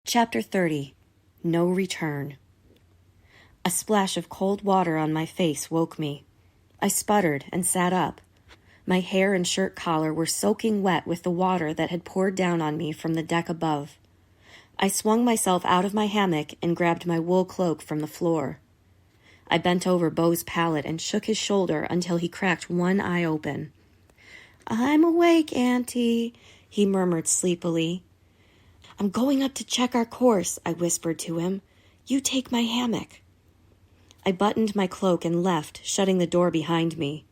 Chapter 30. No Return. A splash of cold water on my face woke me. I sputtered and sat up. My hair and shirt collar were soaking wet with the water that had poured down on me from the deck above. I swung myself out of my hammock and grabbed my wool cloak from the floor. I bent over Beau's pallet and shook his shoulder until he cracked one eye open. "I'm awake, Auntie," he murmured sleepily. "I'm going up to check our course," I whispered to him. "You take my hammock." I buttoned my cloak and left, shutting the door behind me.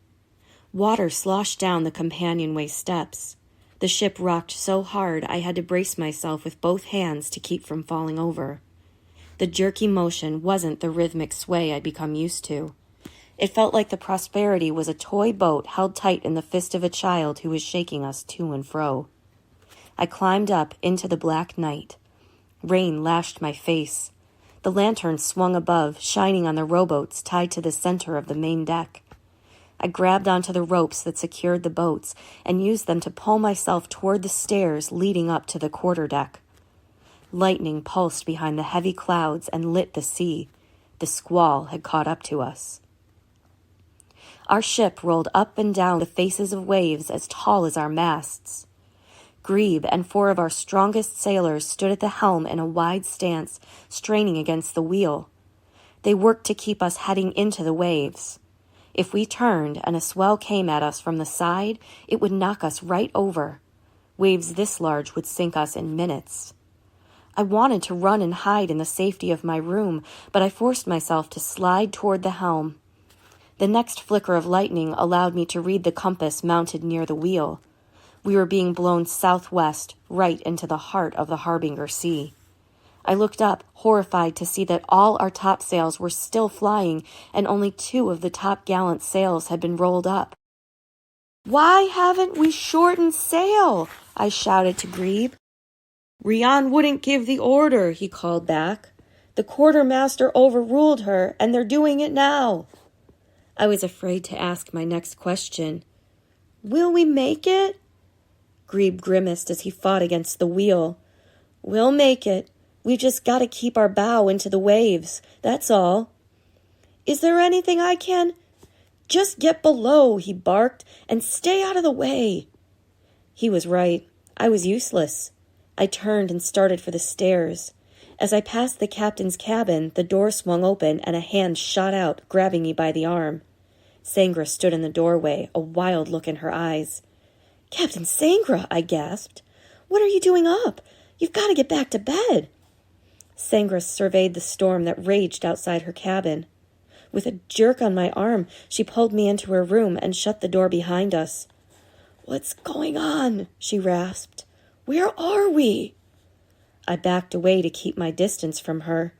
Water sloshed down the companionway steps. The ship rocked so hard I had to brace myself with both hands to keep from falling over. The jerky motion wasn't the rhythmic sway I'd become used to. It felt like the Prosperity was a toy boat held tight in the fist of a child who was shaking us to and fro. I climbed up into the black night. Rain lashed my face. The lantern swung above, shining on the rowboats tied to the center of the main deck. I grabbed onto the ropes that secured the boats and used them to pull myself toward the stairs leading up to the quarterdeck. Lightning pulsed behind the heavy clouds and lit the sea. The squall had caught up to us. Our ship rolled up and down the faces of waves as tall as our masts. Grebe and 4 of our strongest sailors stood at the helm in a wide stance, straining against the wheel. They worked to keep us heading into the waves. If we turned and a swell came at us from the side, it would knock us right over. Waves this large would sink us in minutes. I wanted to run and hide in the safety of my room, but I forced myself to slide toward the helm. The next flicker of lightning allowed me to read the compass mounted near the wheel. We were being blown southwest, right into the heart of the Harbinger Sea. I looked up, horrified to see that all our topsails were still flying and only 2 of the top gallant sails had been rolled up. "Why haven't we shortened sail?" I shouted to Grebe. "Rian wouldn't give the order," he called back. "The quartermaster overruled her, and they're doing it now." I was afraid to ask my next question. "Will we make it?" Grebe grimaced as he fought against the wheel. "We'll make it. We've just got to keep our bow into the waves, that's all." "Is there anything I can—" "Just get below," he barked, "and stay out of the way." He was right. I was useless. I turned and started for the stairs. As I passed the captain's cabin, the door swung open and a hand shot out, grabbing me by the arm. Sangra stood in the doorway, a wild look in her eyes. "Captain Sangra," I gasped. "What are you doing up? You've got to get back to bed." Sangra surveyed the storm that raged outside her cabin. With a jerk on my arm, she pulled me into her room and shut the door behind us. "What's going on?" she rasped. "Where are we?" I backed away to keep my distance from her.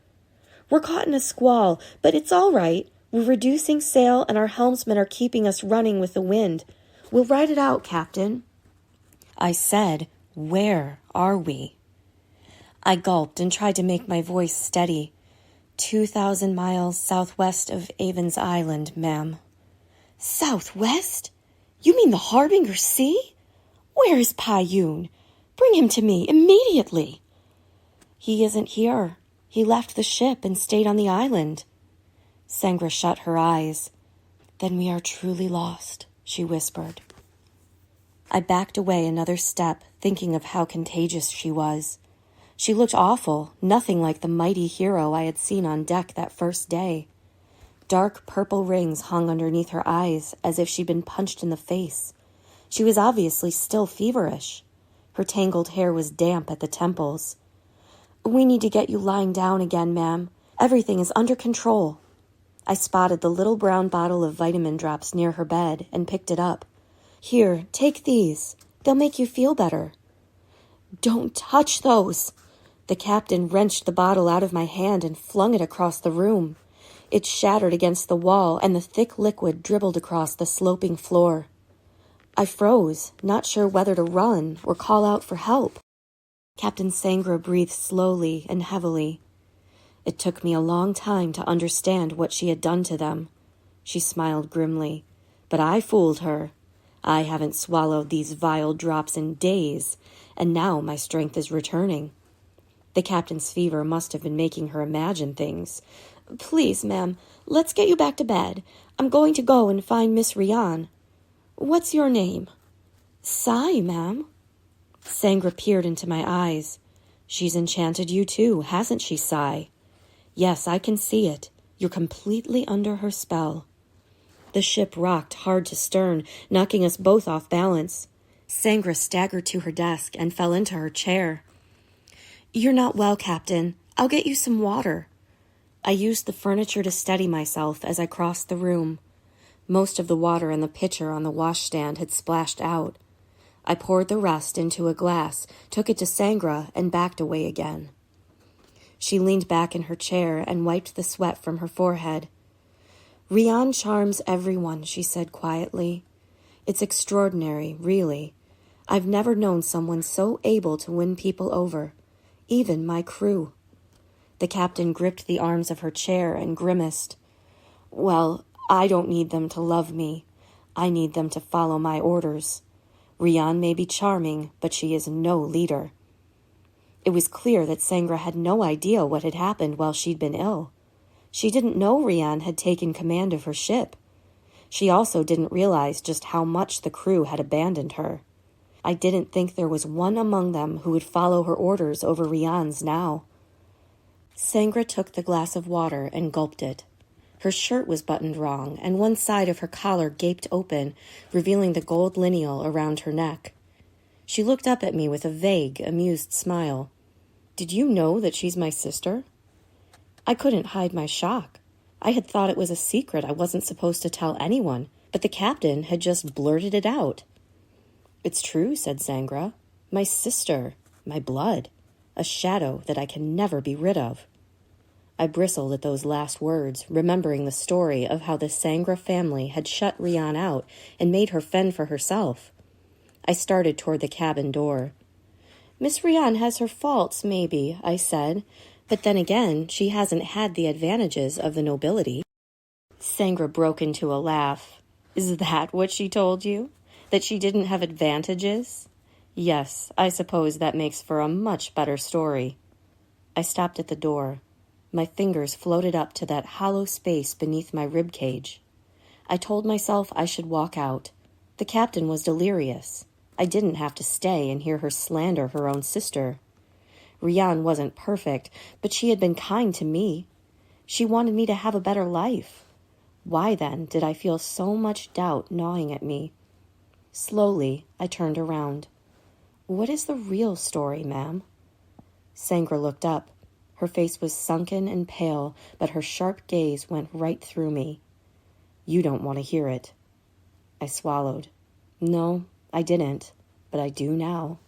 "We're caught in a squall, but it's all right. We're reducing sail and our helmsmen are keeping us running with the wind. We'll ride it out, Captain." I said, "Where are we?" I gulped and tried to make my voice steady. 2,000 miles southwest of Avon's Island, ma'am." "Southwest? You mean the Harbinger Sea? Where is Payun? Bring him to me immediately." "He isn't here. He left the ship and stayed on the island." Sangra shut her eyes. "Then we are truly lost," she whispered. I backed away another step, thinking of how contagious she was. She looked awful, nothing like the mighty hero I had seen on deck that first day. Dark purple rings hung underneath her eyes, as if she'd been punched in the face. She was obviously still feverish. Her tangled hair was damp at the temples. "We need to get you lying down again, ma'am. Everything is under control." I spotted the little brown bottle of vitamin drops near her bed and picked it up. "Here, take these. They'll make you feel better." "Don't touch those!" The captain wrenched the bottle out of my hand and flung it across the room. It shattered against the wall, and the thick liquid dribbled across the sloping floor. I froze, not sure whether to run or call out for help. Captain Sangra breathed slowly and heavily. It took me a long time to understand what she had done to them. She smiled grimly. But I fooled her. I haven't swallowed these vile drops in days, and now my strength is returning. The captain's fever must have been making her imagine things. "Please, ma'am, let's get you back to bed. I'm going to go and find Miss Rian." "What's your name?" "Sai, ma'am." Sangra peered into my eyes. "She's enchanted you too, hasn't she, Sai?" "Yes, I can see it. You're completely under her spell." The ship rocked hard to stern, knocking us both off balance. Sangra staggered to her desk and fell into her chair. "You're not well, Captain. I'll get you some water." I used the furniture to steady myself as I crossed the room. Most of the water in the pitcher on the washstand had splashed out. I poured the rest into a glass, took it to Sangra, and backed away again. She leaned back in her chair and wiped the sweat from her forehead. "Rian charms everyone," she said quietly. "It's extraordinary, really. I've never known someone so able to win people over, even my crew." The captain gripped the arms of her chair and grimaced. "Well, I don't need them to love me. I need them to follow my orders. Rian may be charming, but she is no leader." It was clear that Sangra had no idea what had happened while she'd been ill. She didn't know Rian had taken command of her ship. She also didn't realize just how much the crew had abandoned her. I didn't think there was one among them who would follow her orders over Rian's now. Sangra took the glass of water and gulped it. Her shirt was buttoned wrong, and one side of her collar gaped open, revealing the gold lineal around her neck. She looked up at me with a vague, amused smile. "Did you know that she's my sister?" I couldn't hide my shock. I had thought it was a secret I wasn't supposed to tell anyone, but the captain had just blurted it out. "It's true," said Sangra. "My sister, my blood, a shadow that I can never be rid of." I bristled at those last words, remembering the story of how the Sangra family had shut Rian out and made her fend for herself. I started toward the cabin door. "Miss Rian has her faults, maybe," I said, "but then again, she hasn't had the advantages of the nobility." Sangra broke into a laugh. "Is that what she told you? That she didn't have advantages? Yes, I suppose that makes for a much better story." I stopped at the door. My fingers floated up to that hollow space beneath my rib cage. I told myself I should walk out. The captain was delirious. I didn't have to stay and hear her slander her own sister. Rian wasn't perfect, but she had been kind to me. She wanted me to have a better life. Why, then, did I feel so much doubt gnawing at me? Slowly, I turned around. "What is the real story, ma'am?" Sangra looked up. Her face was sunken and pale, but her sharp gaze went right through me. "You don't want to hear it." I swallowed. "No, I didn't, but I do now."